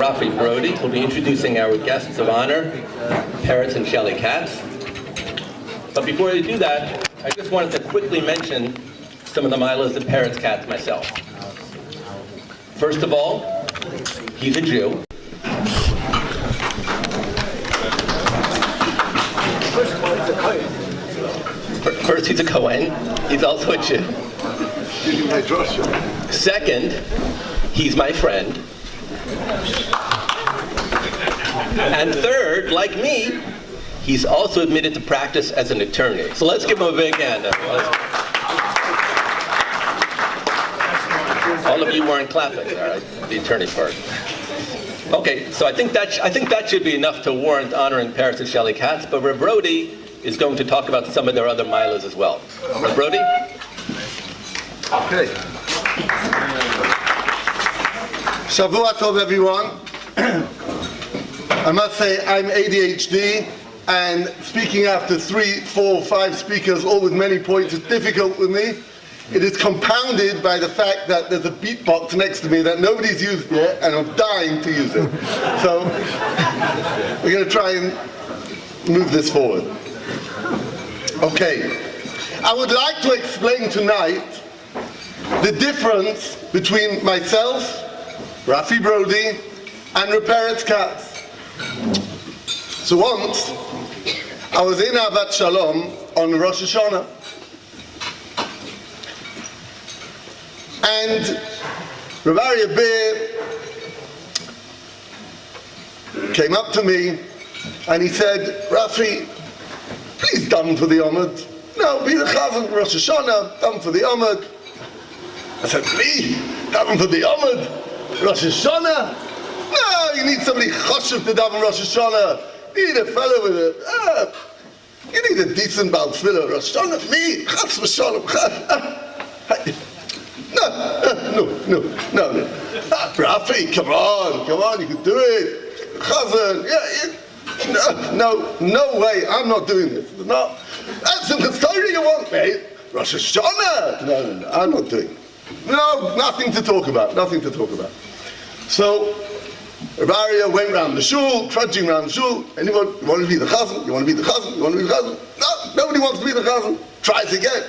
Rafi Brodie, who will be introducing our guests of honor, Peretz and Shelly Katz. But before I do that, I just wanted to quickly mention some of the milas of Peretz Katz myself. First of all, he's a Jew. First, he's a Kohen. He's also a Jew. Second, he's my friend. And third, like me, he's also admitted to practice as an attorney. So let's give him a big hand. All of you weren't clapping, all right? The attorney part. Okay, so I think that should be enough to warrant honoring Peretz and Shelly Katz, but Reb Brodie is going to talk about some of their other milas as well. Reb Brodie? Okay. Shavua Tov, everyone. I must say I'm ADHD, and speaking after 3, 4, 5 speakers, all with many points, is difficult with me. It is compounded by the fact that there's a beatbox next to me that nobody's used yet, and I'm dying to use it. So we're going to try and move this forward. Okay. I would like to explain tonight the difference between myself, Rafi Brodie, and Reb Peretz Katz. So once, I was in Ahavas Shalom on Rosh Hashanah, and Rabbi Rafi came up to me and he said, Rafi, please daven for the Amud. No, be the Chazan Rosh Hashanah, daven for the Amud. I said, please, daven for the Amud, Rosh Hashanah? No, you need somebody chashuv to daven Rosh Hashanah. You need a fellow with a, you need a decent Baal Tefillah. Rosh Hashanah, me, Chas v'Shalom. No. Rafi, come on, you can do it. Chazan, no way, I'm not doing this. No, that's the story you want, mate. Rosh Hashanah. No, I'm not doing it. No, nothing to talk about. So, Rabbi went round the shul, trudging round the shul. Anyone, you want to be the chazan? You want to be the chazan? You want to be the chazan? No, nobody wants to be the chazan. Tries again.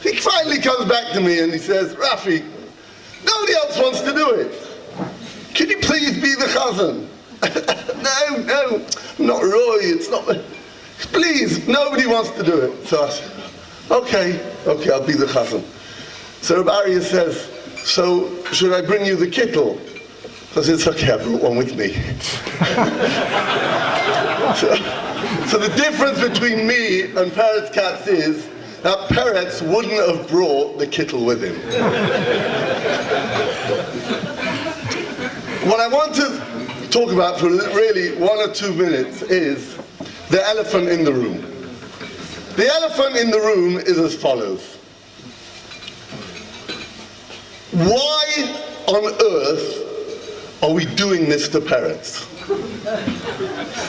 He finally comes back to me and he says, Rafi, nobody else wants to do it. Can you please be the chazan? No, not Roy, it's not. Please, nobody wants to do it. So I said, okay, I'll be the chazan. So Rabbi Aryeh says, so should I bring you the kittel? I said, it's okay, I brought one with me. so the difference between me and Peretz Katz is that Peretz wouldn't have brought the kittel with him. What I want to talk about for really 1 or 2 minutes is the elephant in the room. The elephant in the room is as follows. Why on earth are we doing this to Peretz?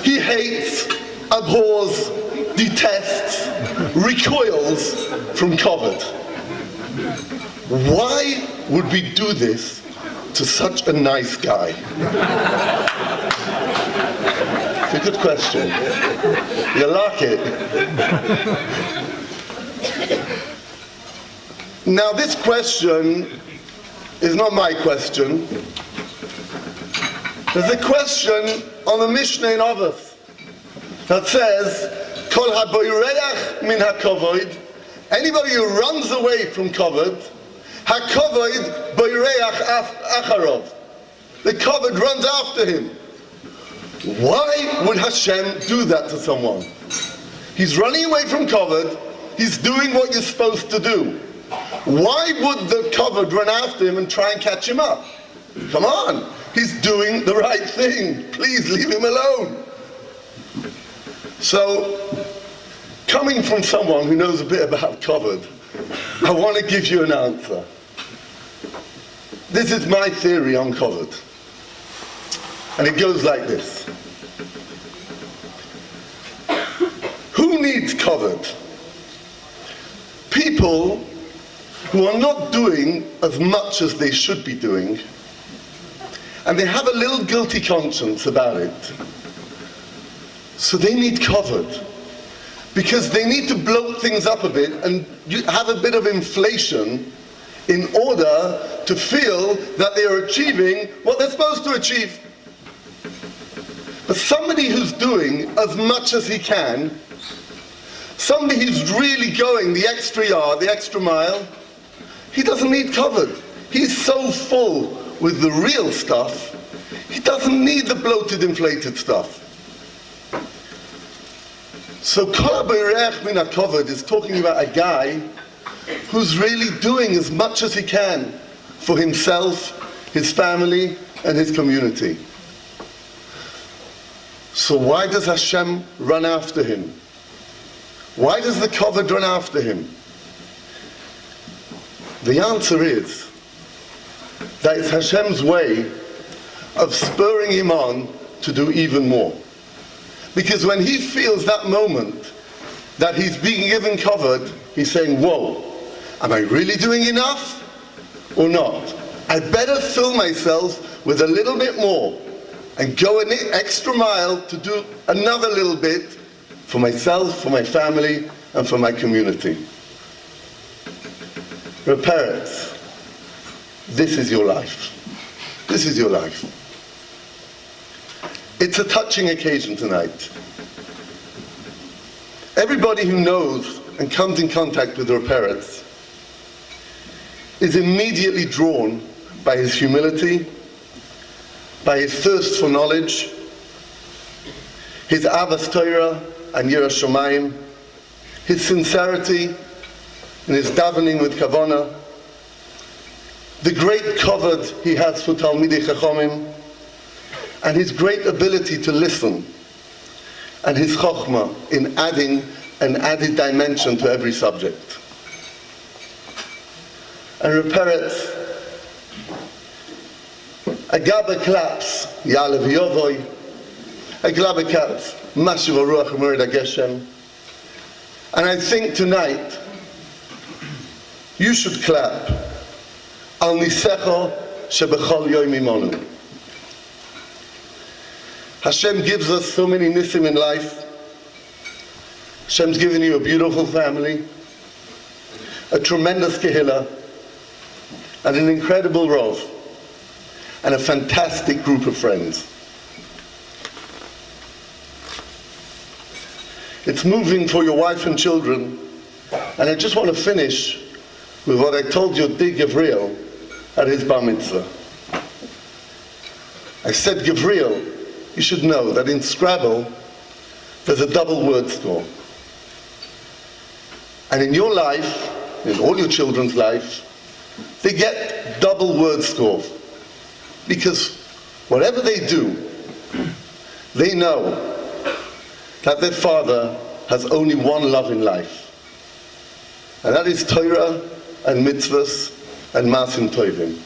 He hates, abhors, detests, recoils from kavod. Why would we do this to such a nice guy? It's a good question. You like it? Now this question is not my question. There's a question on the Mishnah in Ahavas that says, Kol haboireach min hakavod, anybody who runs away from kavod, hakavod boireach acharov, the kavod runs after him. Why would Hashem do that to someone? He's running away from kavod, he's doing what you're supposed to do. Why would the kavod run after him and try and catch him up? Come on, he's doing the right thing. Please leave him alone. So, coming from someone who knows a bit about kavod, I want to give you an answer. This is my theory on kavod. And it goes like this. Who needs kavod? People who are not doing as much as they should be doing, and they have a little guilty conscience about it. So they need covered, because they need to bloat things up a bit and have a bit of inflation in order to feel that they are achieving what they're supposed to achieve. But somebody who's doing as much as he can, somebody who's really going the extra yard, the extra mile, he doesn't need covered. He's so full with the real stuff, he doesn't need the bloated, inflated stuff. So Kol HaBorech Min HaKavod is talking about a guy who's really doing as much as he can for himself, his family, and his community. So why does Hashem run after him? Why does the Kavod run after him? The answer is that it's Hashem's way of spurring him on to do even more. Because when he feels that moment that he's being given covered, he's saying, whoa, am I really doing enough or not? I better fill myself with a little bit more and go an extra mile to do another little bit for myself, for my family, and for my community. Reb Peretz, this is your life. This is your life. It's a touching occasion tonight. Everybody who knows and comes in contact with Reb Peretz is immediately drawn by his humility, by his thirst for knowledge, his Ahavas Torah and Yiras Shamayim, his sincerity and his davening with kavanah, the great kavod he has for Talmidei Chachamim, and his great ability to listen, and his chokhmah in adding an added dimension to every subject. And Reb Peretz, a gabba claps, Ya'aleh v'yovoy, a gabba claps, Mashiv Ruach Merid HaGeshem. And I think tonight, you should clap, Al Nisecho Shebechol Yom Imonu. Hashem gives us so many nisim in life. Hashem's given you a beautiful family, a tremendous kehillah, and an incredible rov, and a fantastic group of friends. It's moving for your wife and children, and I just want to finish with what I told your Di Gavriel at his bar mitzvah. I said, Gavriel, you should know that in Scrabble, there's a double word score. And in your life, in all your children's life, they get double word score. Because whatever they do, they know that their father has only one love in life. And that is Torah and mitzvahs and masim tovim.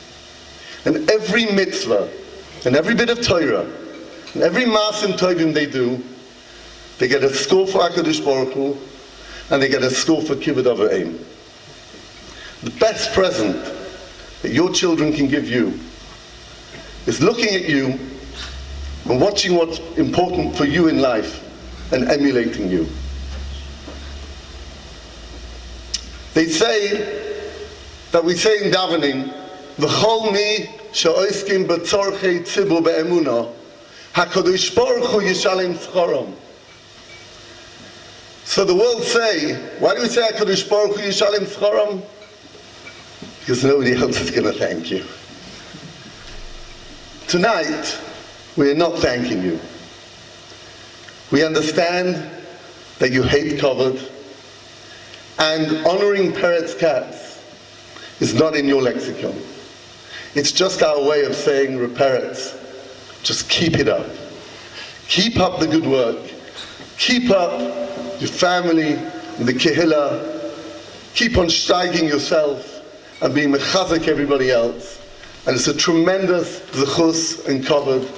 And every mitzvah and every bit of Torah and every masim tovim they do, they get a score for HaKadosh Baruch Hu, and they get a score for Kibbud Av V'Eim. The best present that your children can give you is looking at you and watching what's important for you in life and emulating you. They say that we say in davening, V'chol mi she'oiskim b'tzorchei tzibur be'emunah, HaKadosh Baruch Hu yishalem schorem. So the world say, why do we say HaKadosh Baruch Hu yishalem schorem? Because nobody else is going to thank you. Tonight, we are not thanking you. We understand that you hate kavod, and honoring Peretz Katz is not in your lexicon. It's just our way of saying, Reb Peretz, just keep it up. Keep up the good work. Keep up your family, the kehillah. Keep on steiging yourself and being mechazek everybody else. And it's a tremendous zechus and kavod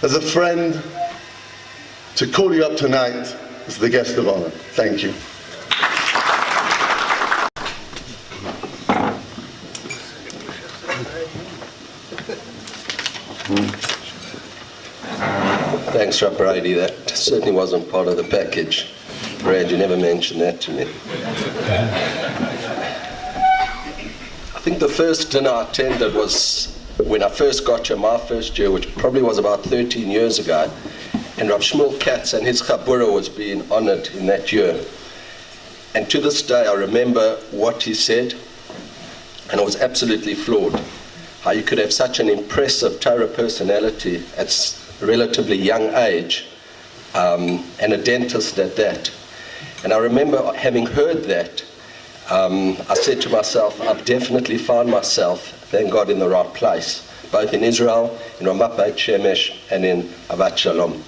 as a friend to call you up tonight as the guest of honor. Thank you. Thanks, Rabbi Brodie. That certainly wasn't part of the package. Brad, you never mentioned that to me. I think the first dinner I attended was when I first got here, my first year, which probably was about 13 years ago, and Rav Shmuel Katz and his Chabura was being honored in that year. And to this day, I remember what he said, and it was absolutely flawed. How you could have such an impressive Torah personality at a relatively young age, and a dentist at that. And I remember having heard that, I said to myself, I've definitely found myself, thank God, in the right place, both in Israel, in Ramat Beit Shemesh, and in Ahavas Shalom.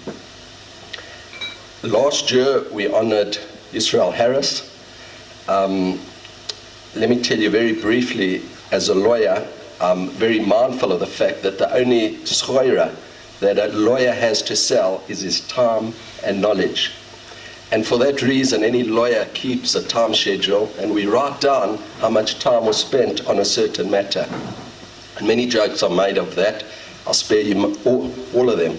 Last year, we honored Israel Harris. Let me tell you very briefly, as a lawyer, I'm very mindful of the fact that the only schoira that a lawyer has to sell is his time and knowledge. And for that reason, any lawyer keeps a time schedule, and we write down how much time was spent on a certain matter. And many jokes are made of that. I'll spare you all of them.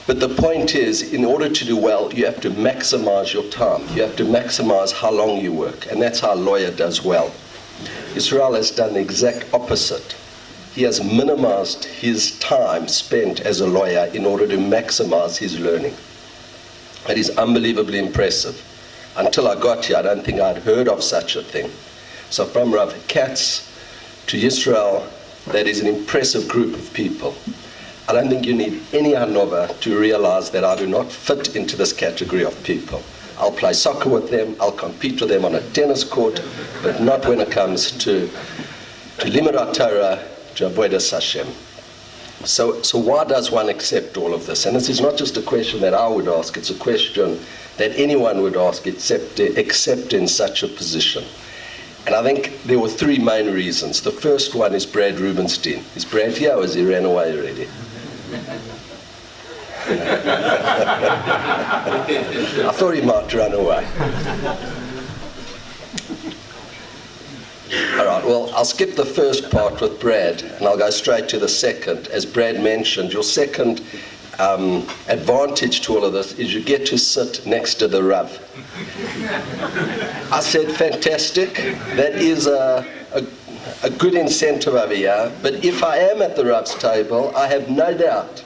But the point is, in order to do well, you have to maximize your time. You have to maximize how long you work, and that's how a lawyer does well. Israel has done the exact opposite. He has minimized his time spent as a lawyer in order to maximize his learning. It is unbelievably impressive. Until I got here, I don't think I'd heard of such a thing. So from Rav Katz to Israel, that is an impressive group of people. I don't think you need any Hanova to realize that I do not fit into this category of people. I'll play soccer with them, I'll compete with them on a tennis court, but not when it comes to Limud Torah, to Avodas Hashem. So why does one accept all of this? And this is not just a question that I would ask, it's a question that anyone would ask except in such a position. And I think there were three main reasons. The first one is Brad Rubenstein. Is Brad here or has he ran away already? I thought he might run away. All right, well, I'll skip the first part with Brad, and I'll go straight to the second. As Brad mentioned, your second advantage to all of this is you get to sit next to the Rav. I said, fantastic. That is a good incentive over here, but if I am at the Rav's table, I have no doubt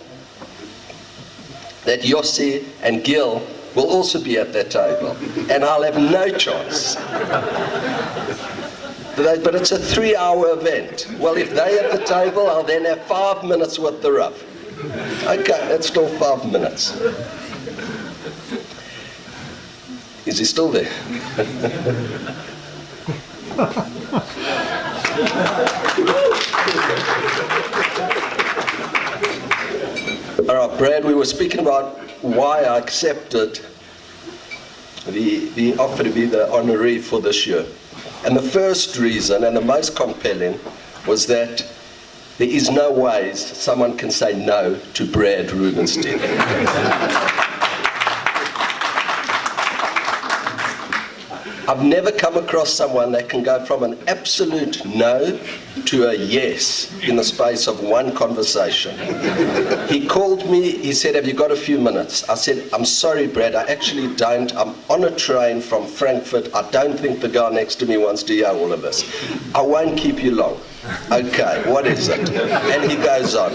that Yossi and Gil will also be at that table, and I'll have no chance. But it's a 3-hour event. Well, if they're at the table, I'll then have 5 minutes with the Rav. Okay, that's still 5 minutes. Is he still there? All right, Brad, we were speaking about why I accepted the offer to be the honoree for this year. And the first reason, and the most compelling, was that there is no way someone can say no to Brad Rubenstein. I've never come across someone that can go from an absolute no to a yes in the space of one conversation. He called me, he said, have you got a few minutes? I said, I'm sorry, Brad, I actually don't. I'm on a train from Frankfurt. I don't think the guy next to me wants to hear all of this. I won't keep you long. Okay, what is it? And he goes on.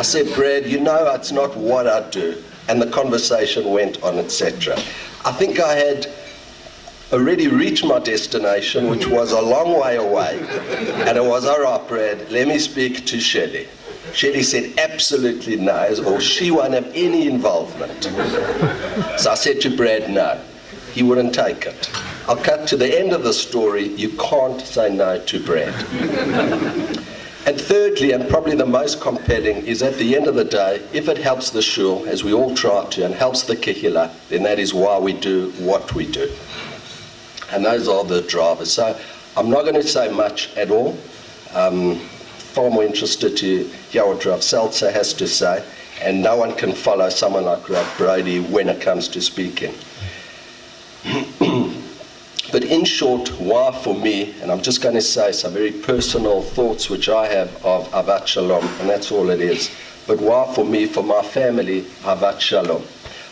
I said, Brad, you know it's not what I do. And the conversation went on, etc. I think I had already reached my destination, which was a long way away, and it was, all right, Brad, let me speak to Shelley. Shelley said absolutely no, or she won't have any involvement. So I said to Brad, no, he wouldn't take it. I'll cut to the end of the story. You can't say no to Brad. And thirdly, and probably the most compelling, is at the end of the day, if it helps the shul, as we all try to, and helps the kehillah, then that is why we do what we do. And those are the drivers. So I'm not going to say much at all. Far more interested to hear what Rav Seltzer has to say. And no one can follow someone like Rav Brodie when it comes to speaking. But in short, why for me, and I'm just going to say some very personal thoughts which I have of Ahavas Shalom, and that's all it is. but why for me, for my family, Ahavas Shalom.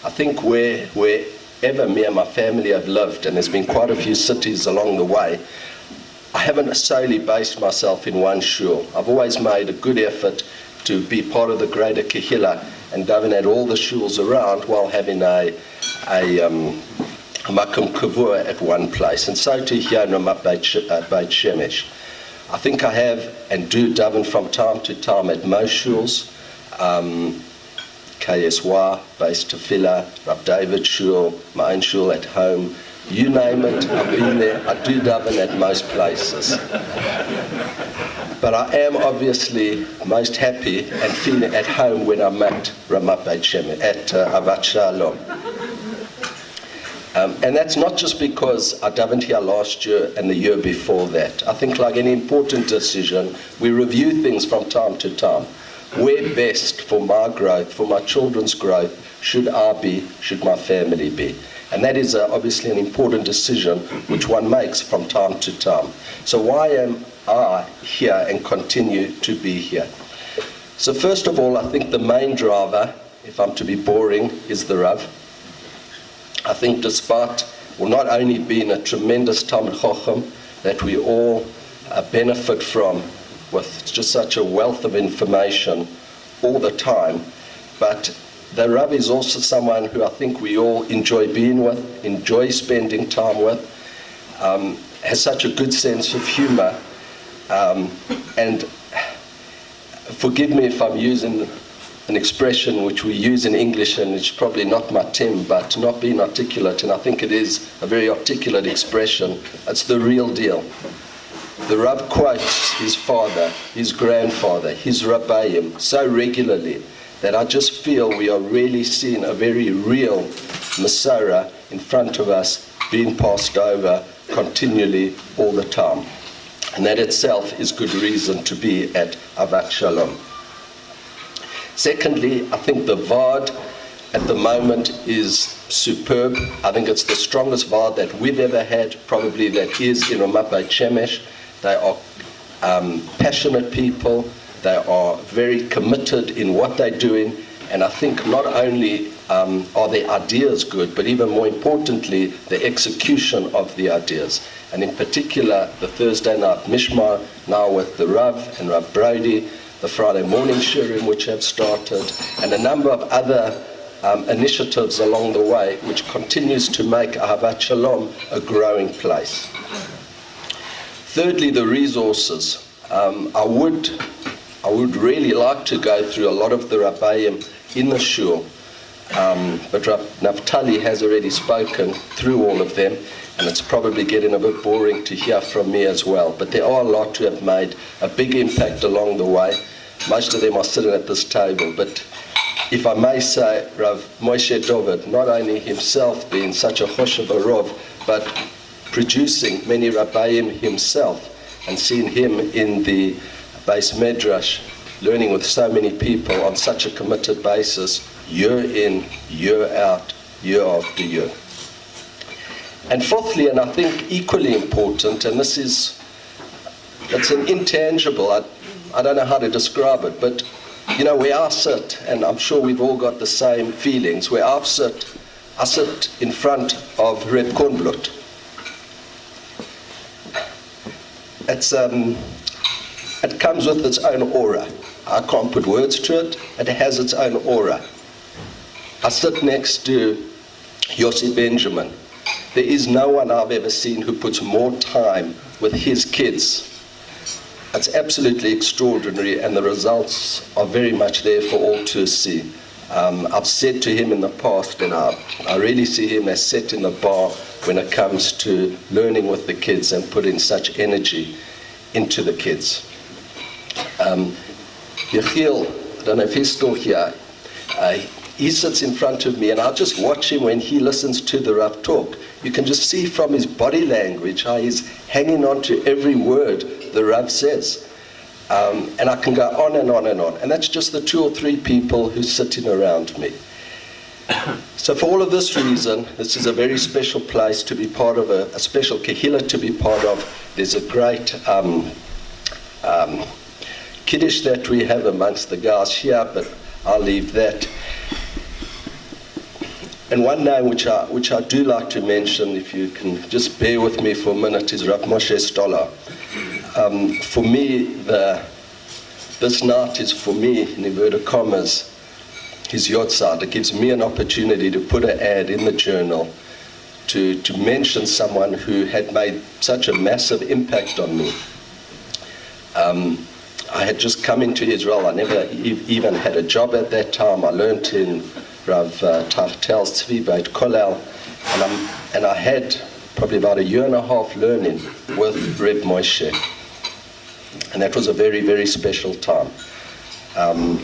I think wherever me and my family have lived, and there's been quite a few cities along the way, I haven't solely based myself in one shul. I've always made a good effort to be part of the greater Kehillah and daven at all the shuls around while having a makom kavua at one place. And so to here in Ramat Beit Shemesh. I think I have and do daven from time to time at most shuls. KSY, Beis Tefillah, Rav David Shul, my own shul at home. You name it, I've been there. I do daven at most places. But I am obviously most happy and feeling at home when I'm at Ramat Beit Shemesh, at Ahavas Shalom. And that's not just because I davened here last year and the year before that. I think like any important decision, we review things from time to time. Where best for my growth, for my children's growth, should I be, should my family be? And that is obviously an important decision which one makes from time to time. So why am I here and continue to be here? So first of all, I think the main driver, if I'm to be boring, is the Rav. I think despite, well, not only being a tremendous Talmid Chacham that we all benefit from with just such a wealth of information all the time, but the Rav is also someone who I think we all enjoy being with, enjoy spending time with, has such a good sense of humor, and forgive me if I'm using an expression which we use in English and it's probably not my Tim, but not being articulate, and I think it is a very articulate expression. It's the real deal. The Rav quotes his father, his grandfather, his Rabbayim so regularly that I just feel we are really seeing a very real Masorah in front of us being passed over continually all the time. And that itself is good reason to be at Ahavas Shalom. Secondly, I think the Vard at the moment is superb. I think it's the strongest Vard that we've ever had, probably that is in Ramat Beit Shemesh. They are passionate people. They are very committed in what they're doing, and I think not only are their ideas good, but even more importantly, the execution of the ideas. And in particular, the Thursday night Mishmar, now with the Rav and Rav Brodie, the Friday morning Shirim which have started, and a number of other initiatives along the way, which continues to make Ahavas Shalom a growing place. Thirdly, the resources. I would really like to go through a lot of the Rabbayim in the shul, but Naftali has already spoken through all of them, and it's probably getting a bit boring to hear from me as well. But there are a lot who have made a big impact along the way. Most of them are sitting at this table, but if I may say, Rav Moshe Dovid, not only himself being such a choshev Rav, but producing many Rabbayim himself, and seeing him in the Beis Medrash, learning with so many people on such a committed basis, year in, year out, year after year. And fourthly, and I think equally important, and it's an intangible, I don't know how to describe it, but you know, where I sit, and I'm sure we've all got the same feelings, where I sit in front of Reb Kornblut. It comes with its own aura. I can't put words to it. It has its own aura. I sit next to Yossi Benjamin. There is no one I've ever seen who puts more time with his kids. It's absolutely extraordinary, and the results are very much there for all to see. I've said to him in the past, and I really see him as set in the bar when it comes to learning with the kids and putting such energy into the kids. Yechiel, I don't know if he's still here, he sits in front of me, and I just watch him when he listens to the Rav talk. You can just see from his body language how he's hanging on to every word the Rav says. And I can go on and on and on. And that's just the 2 or 3 people who's sitting around me. So for all of this reason, this is a very special place to be part of, a special Kehillah to be part of. There's a great Kiddush that we have amongst the guys here, but I'll leave that. And one name which I do like to mention, if you can just bear with me for a minute, is Rav Moshe Stoller. For me, this night is, for me, in inverted commas, his yortzeit. It gives me an opportunity to put an ad in the journal to mention someone who had made such a massive impact on me. I had just come into Israel. I never even had a job at that time. I learned in Rav Tachtel's Tzvi Beit Kollel, and I had probably about a year and a half learning with Reb Moshe. And that was a very, very special time. And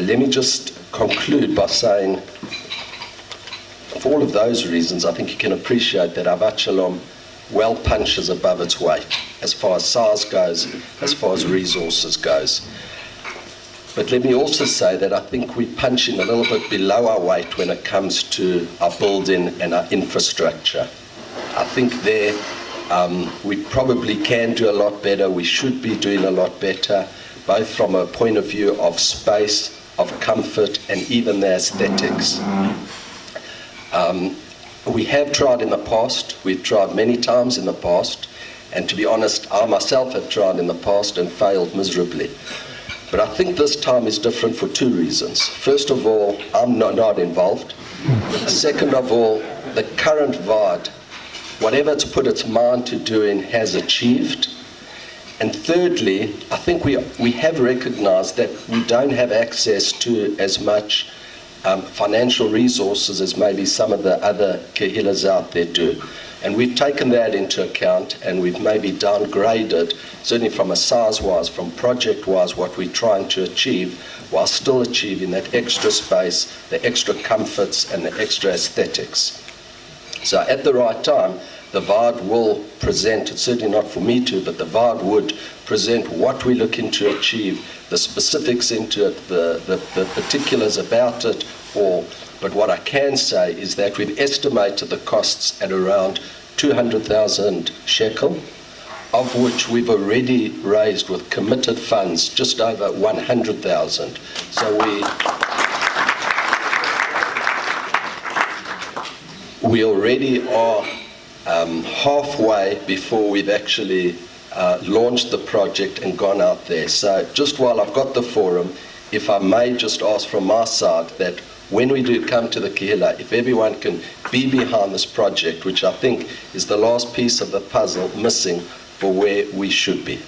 let me just conclude by saying, for all of those reasons, I think you can appreciate that Ahavas Shalom well punches above its weight, as far as size goes, as far as resources goes. But let me also say that I think we're punching a little bit below our weight when it comes to our building and our infrastructure. I think there we probably can do a lot better. We should be doing a lot better, both from a point of view of space, of comfort, and even the aesthetics. We have tried in the past. We've tried many times in the past, and to be honest, I myself have tried in the past and failed miserably. But I think this time is different for two reasons. First of all, I'm not involved. Second of all, the current VAD, whatever it's put its mind to doing, has achieved. And thirdly, I think we have recognized that we don't have access to as much financial resources as maybe some of the other kehilas out there do. And we've taken that into account, and we've maybe downgraded, certainly from a size-wise, from project-wise, what we're trying to achieve, while still achieving that extra space, the extra comforts, and the extra aesthetics. So at the right time, the VAD will present, it's certainly not for me to, but the VAD would present what we're looking to achieve, the specifics into it, the particulars about it, but what I can say is that we've estimated the costs at around 200,000 shekel, of which we've already raised with committed funds just over 100,000. So we already are halfway before we've actually launched the project and gone out there. So just while I've got the forum, if I may just ask from my side that when we do come to the Kehillah, if everyone can be behind this project, which I think is the last piece of the puzzle missing for where we should be.